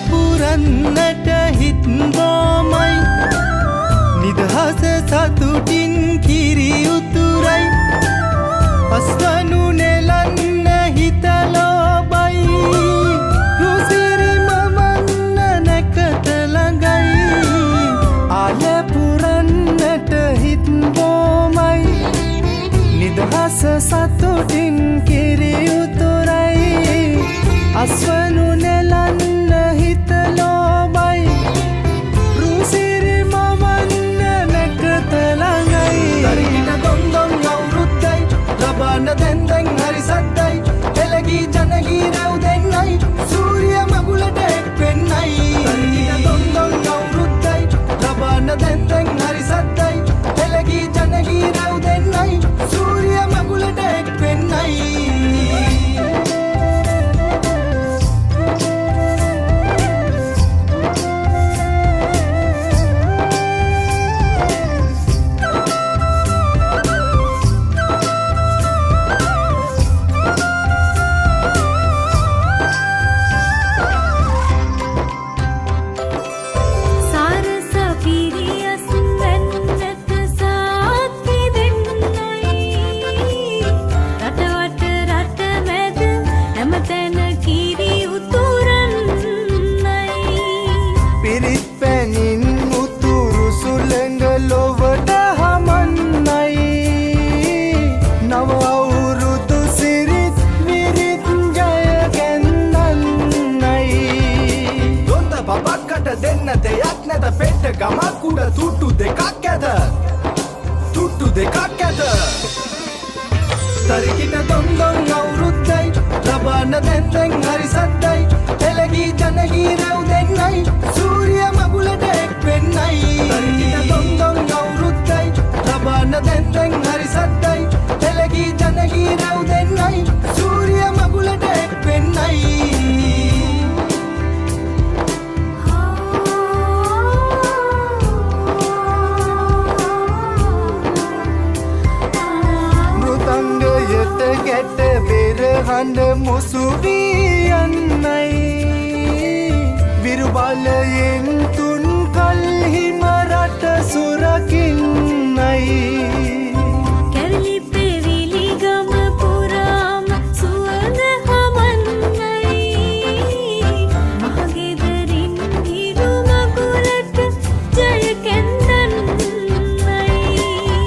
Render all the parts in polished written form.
පුරන්නට හිත් බොමයි නිදහස සතුටින් කිරි උතුරයි අස්වනු නෙලන්න හිත ලෝබයි රුසිරි මමන්න නැකත ළඟයි ආල පුරන්නට හිත් බොමයි නිදහස සතුටින් කිරි උතුරයි අස්වනු නෙලන්න හිත ලෝබයි රුසිරි මමන්න නැකත ළඟයි දරිගින දොන්දොන් අවුරුද්දයි ලබන්න දැන් දැන් හරි සද්දයි එළගී ජනගී රැව් දෙන්නයි සූරිය මගුලට එක් වෙන්නයි දරිගින දොන්දොන් අවුරුද්දයි ලබන්න දැන් දැන් හරි සද්දයි එළගී ජනගී රැව් දෙන්නයි සූරිය මගුලට එක් වෙන්නයි දෙයක් නැත පෙට්ට ගමක් උඩ තුට්ටු දෙකක් ඇත තුට්ටු දෙකක් ඇත තරිකිට දොන්දොන් අවුරුද්දයි ලබන්න දැන් දැන් හරි සද්දයි එළගී ජනගී රැව් දෙන්නයි සූරිය මගුලට එක් වෙන්නයි තරිකිට දොන්දොන් අවුරුද්දයි ලබන්න දැන් දැන් හරි සද්දයි එළගී ජනගී රැව් දෙන්නයි සූරිය මගුලට එක් වෙන්නයි ගැට බෙරහඬ මුසුවී යන්නයි විරුබලයෙන් තුන් කල්හිම රට සුරකින්නයි කැරලි පෙවිලි ගම පුරාම සුවඳ හමන්නයි මහගෙදරින් හිරු මගුලට ජය කැන්දන්නයි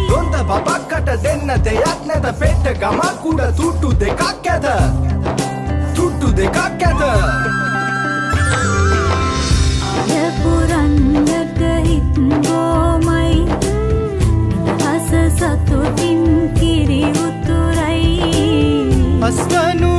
දොන්ද බබක්කට දෙන්න දෙයක් නැත පෙට්ට ගමක් උඩ තුට්ටු දෙකක් ඇත තුට්ටු දෙකක් ඇත ආල පුරන්නට හිත් බොමයි නිදහස සතුටින් කිරි උතුරයි අස්වනු